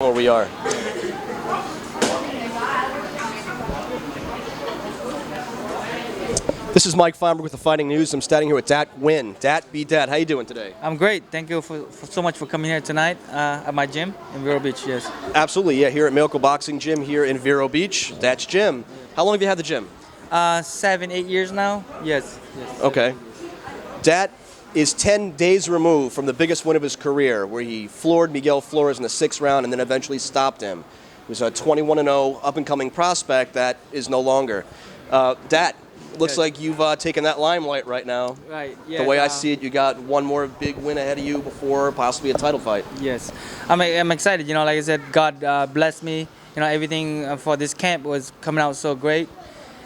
Where we are. This is Mike Feinberg with the Fighting News. I'm standing here with Dat Nguyen. Dat, be Dat. How you doing today? I'm great. Thank you for so much for coming here tonight at my gym in Vero Beach. Yes. Absolutely, yeah. Here at Miracle Boxing Gym here in Vero Beach. That's gym. How long have you had the gym? 7, 8 years now. Yes. Okay. Dat is 10 days removed from the biggest win of his career, where he floored Miguel Flores in the 6th round and then eventually stopped him. He was a 21-0 up-and-coming prospect that is no longer. Dat, looks Yes. like you've taken that limelight right now. Right. Yeah. The way I see it, you got one more big win ahead of you before possibly a title fight. Yes. I'm excited. Like I said, God blessed me. Everything for this camp was coming out so great.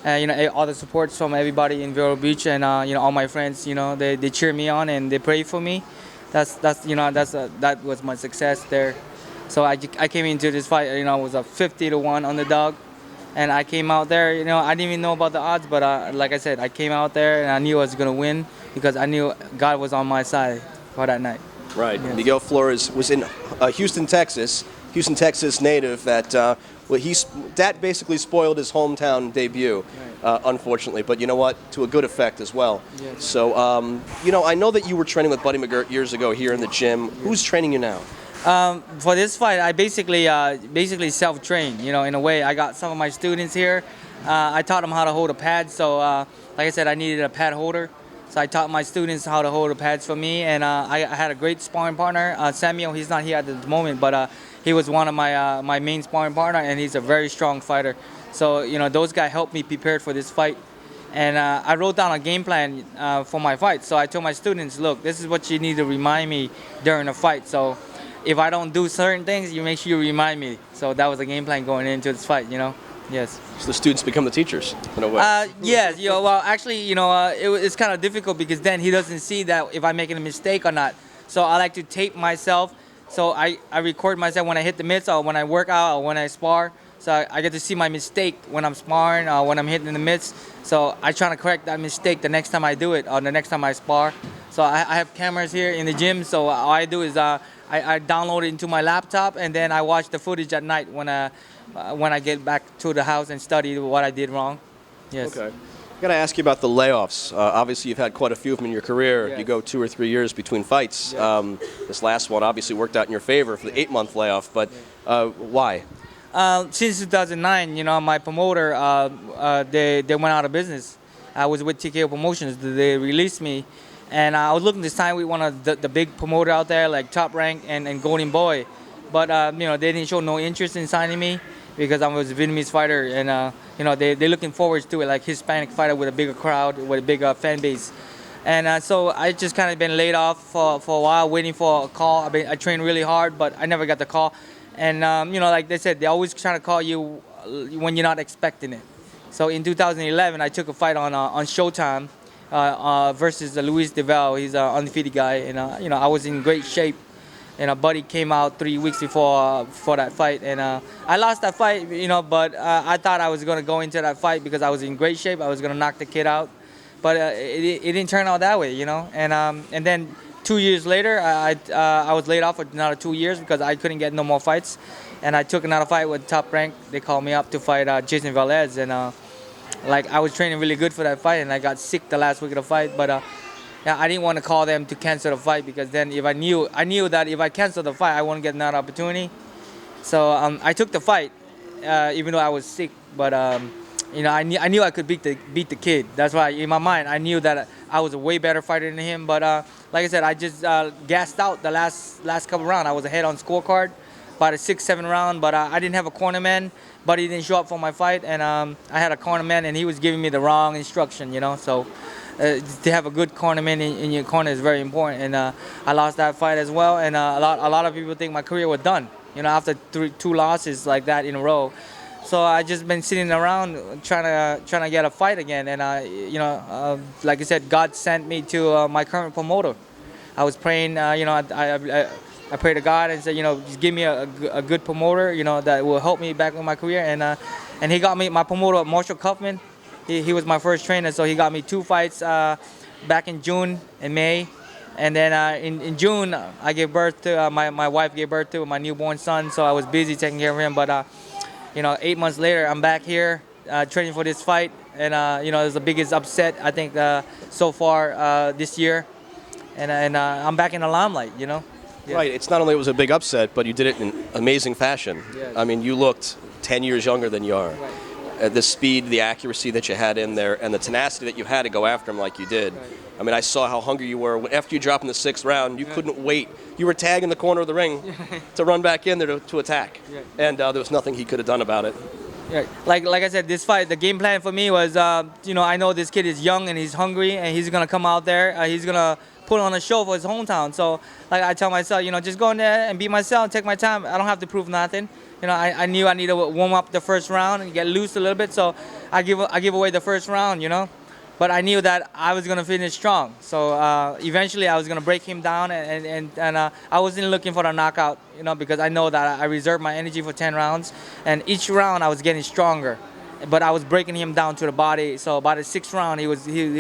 All the support from everybody in Vero Beach and all my friends. They cheer me on and they pray for me. That was my success there. So I came into this fight. I was a 50-1 underdog. And I came out there, I didn't even know about the odds, but like I said, I came out there and I knew I was going to win because I knew God was on my side for that night. Right. Yes. Miguel Flores was in Houston, Texas native that that basically spoiled his hometown debut, Right. unfortunately. But you know what? To a good effect as well. Yes. So, I know that you were training with Buddy McGirt years ago here in the gym. Who's training you now? For this fight, I basically self-trained. In a way, I got some of my students here. I taught them how to hold a pad. So, like I said, I needed a pad holder. So I taught my students how to hold the pads for me. And I had a great sparring partner, Samuel. He's not here at the moment, but he was one of my main sparring partner, and he's a very strong fighter. So, those guys helped me prepare for this fight. And I wrote down a game plan for my fight. So I told my students, look, this is what you need to remind me during the fight. So if I don't do certain things, you make sure you remind me. So that was the game plan going into this fight, Yes. So the students become the teachers in a way. Yes. Well, actually, it's kind of difficult because then he doesn't see that if I'm making a mistake or not. So I like to tape myself. So I record myself when I hit the mitts or when I work out or when I spar. So I get to see my mistake when I'm sparring or when I'm hitting the mitts. So I try to correct that mistake the next time I do it or the next time I spar. So I have cameras here in the gym. So all I do is I download it into my laptop and then I watch the footage at night when I get back to the house and study what I did wrong. Yes. Okay. I got to ask you about the layoffs. Obviously, you've had quite a few of them in your career. Yes. You go 2 or 3 years between fights. Yes. This last one obviously worked out in your favor for the 8-month layoff, but why? Since 2009, my promoter, they went out of business. I was with TKO Promotions. They released me. And I was looking to sign with one of the big promoter out there, like Top Rank and Golden Boy. But, they didn't show no interest in signing me because I was a Vietnamese fighter. And, they're looking forward to it, like Hispanic fighter with a bigger crowd, with a bigger fan base. And so I just kind of been laid off for a while, waiting for a call. I trained really hard, but I never got the call. And, like they said, they always trying to call you when you're not expecting it. So in 2011, I took a fight on Showtime. Versus Luis DeVal. He's an undefeated guy, and I was in great shape. And a buddy came out 3 weeks before for that fight, and I lost that fight, but I thought I was gonna go into that fight because I was in great shape. I was gonna knock the kid out, but it didn't turn out that way, And then 2 years later, I was laid off for another 2 years because I couldn't get no more fights, and I took another fight with Top Rank. They called me up to fight Jason Velez, and I was training really good for that fight, and I got sick the last week of the fight. But I didn't want to call them to cancel the fight because then if I knew that if I canceled the fight, I wouldn't get another opportunity. So I took the fight, even though I was sick. But I knew I could beat the kid. That's why in my mind I knew that I was a way better fighter than him. But like I said, I just gassed out the last couple rounds. I was ahead on scorecard by the 6-7 round, but I didn't have a cornerman. But he didn't show up for my fight, and I had a cornerman, and he was giving me the wrong instruction, So to have a good cornerman in your corner is very important. And I lost that fight as well, and a lot of people think my career was done, after 2 losses like that in a row. So I just been sitting around trying to get a fight again, and like I said, God sent me to my current promoter. I was praying, I prayed to God and said, just give me a good promoter, that will help me back with my career. And he got me, my promoter, Marshall Kaufman. He was my first trainer, so he got me 2 fights back in June and May. And then in June, I gave birth to my wife gave birth to my newborn son, so I was busy taking care of him. But 8 months later, I'm back here training for this fight, and it was the biggest upset I think so far this year, and I'm back in the limelight. Yes. Right. It's not only it was a big upset, but you did it in amazing fashion. Yes. I mean, you looked 10 years younger than you are. Right. The speed, the accuracy that you had in there, and the tenacity that you had to go after him like you did. Right. I mean, I saw how hungry you were. After you dropped in the 6th round, you couldn't wait. You were tagging the corner of the ring to run back in there to attack. Yeah. And there was nothing he could have done about it. Yeah, like I said, this fight, the game plan for me was, I know this kid is young and he's hungry and he's gonna come out there, he's gonna put on a show for his hometown. So, like I tell myself, just go in there and be myself, take my time. I don't have to prove nothing. I knew I needed to warm up the first round and get loose a little bit. So, I give away the first round, But I knew that I was gonna finish strong. So eventually, I was gonna break him down, and I wasn't looking for the knockout, because I know that I reserved my energy for 10 rounds, and each round I was getting stronger, but I was breaking him down to the body. So by the 6th round, he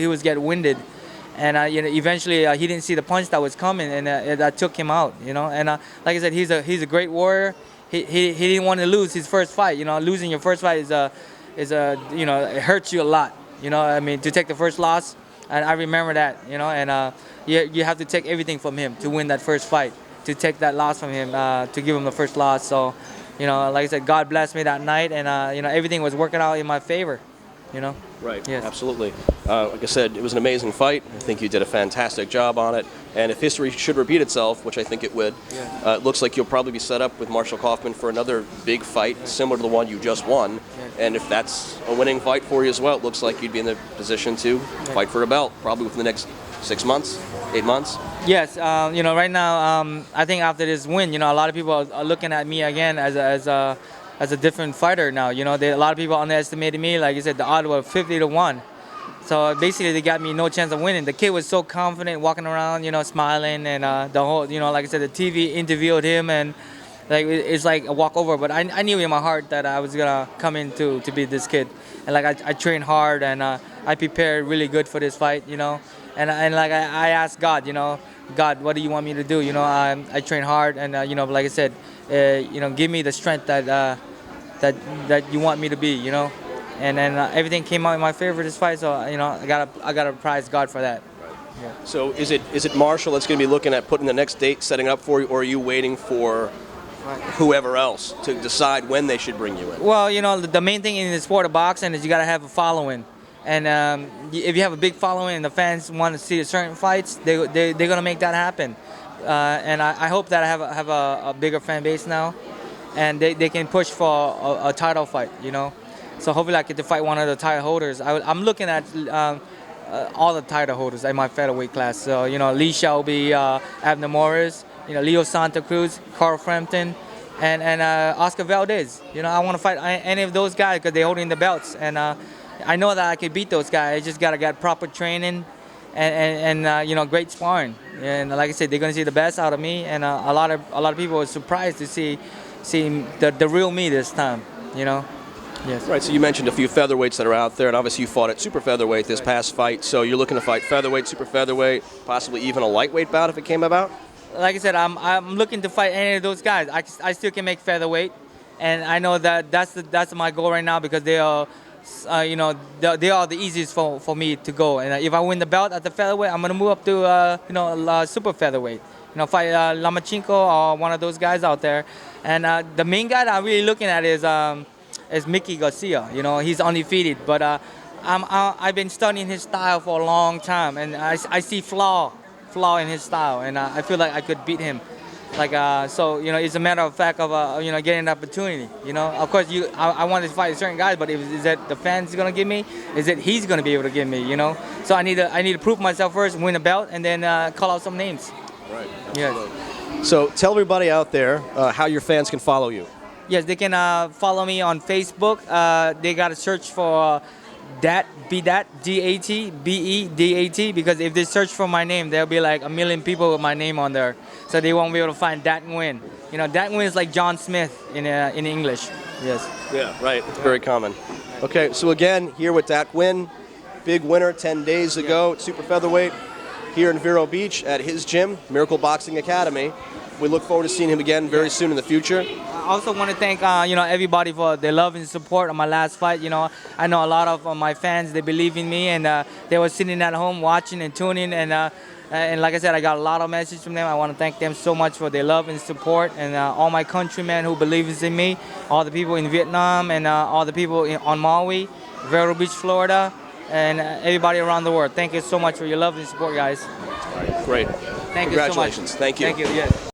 was getting winded, and eventually he didn't see the punch that was coming, and that took him out, And like I said, he's a great warrior. He didn't want to lose his first fight. Losing your first fight is it hurts you a lot. To take the first loss, and I remember that, and you have to take everything from him to win that first fight, to take that loss from him, to give him the first loss. So, like I said, God blessed me that night, and everything was working out in my favor, Right, Yes. absolutely. Like I said, it was an amazing fight. I think you did a fantastic job on it. And if history should repeat itself, which I think it would, it looks like you'll probably be set up with Marshall Kaufman for another big fight, similar to the one you just won. And if that's a winning fight for you as well, it looks like you'd be in the position to fight for a belt, probably within the next 6 months, 8 months. Yes, right now, I think after this win, a lot of people are looking at me again as a different fighter now. A lot of people underestimated me. Like you said, the odds were 50-1. So basically, they got me no chance of winning. The kid was so confident, walking around, smiling, and the whole, like I said, the TV interviewed him, and it's like a walkover. But I knew in my heart that I was gonna come in to beat this kid, and I trained hard, and I prepared really good for this fight, and like I asked God, God, what do you want me to do? I train hard, and like I said, give me the strength that you want me to be, And then everything came out in my favor this fight, so I gotta prize God for that. Yeah. So is it Marshall that's going to be looking at putting the next date, setting up for you, or are you waiting for whoever else to decide when they should bring you in? Well, the main thing in the sport of boxing is you gotta have a following, and if you have a big following and the fans want to see certain fights, they're gonna make that happen. And I hope that I have a bigger fan base now, and they can push for a title fight, So hopefully I get to fight one of the title holders. I'm looking at all the title holders in my featherweight class. So, Lee Shelby, Abner Morris, Leo Santa Cruz, Carl Frampton, and Oscar Valdez. I want to fight any of those guys because they're holding the belts. And I know that I can beat those guys. I just got to get proper training and great sparring. And like I said, they're going to see the best out of me. And a lot of people were surprised to see the real me this time, Yes. Right, so you mentioned a few featherweights that are out there, and obviously you fought at super featherweight this past fight, so you're looking to fight featherweight, super featherweight, possibly even a lightweight bout if it came about? Like I said, I'm looking to fight any of those guys. I still can make featherweight, and I know that that's my goal right now because they are, they are the easiest for me to go. And if I win the belt at the featherweight, I'm gonna move up to super featherweight. Fight Lomachenko or one of those guys out there. And the main guy that I'm really looking at is Mickey Garcia. He's undefeated, but I've been studying his style for a long time, and I see flaw in his style, and I feel like I could beat him. So it's a matter of fact of getting an opportunity. Of course I want to fight certain guys, but is that the fans gonna give me? Is it he's gonna be able to give me? So I need to prove myself first, win a belt, and then call out some names. Right. Yes. So tell everybody out there how your fans can follow you. Yes, they can follow me on Facebook. They got to search for Dat, D-A-T, because if they search for my name, there'll be like a million people with my name on there. So they won't be able to find Dat Nguyen. Dat Nguyen is like John Smith in English. Yes. Yeah, right. It's very common. Okay, so again, here with Dat Nguyen, big winner 10 days ago at super featherweight. here in Vero Beach at his gym, Miracle Boxing Academy. We look forward to seeing him again very soon in the future. I also want to thank everybody for their love and support on my last fight. I know a lot of my fans, they believe in me, and they were sitting at home watching and tuning, and like I said, I got a lot of messages from them. I want to thank them so much for their love and support, and all my countrymen who believe in me, all the people in Vietnam, and all the people on Maui, Vero Beach, Florida, and everybody around the world. Thank you so much for your love and support, guys. All right, great. Thank you so much. Congratulations. Thank you. Thank you. Yes.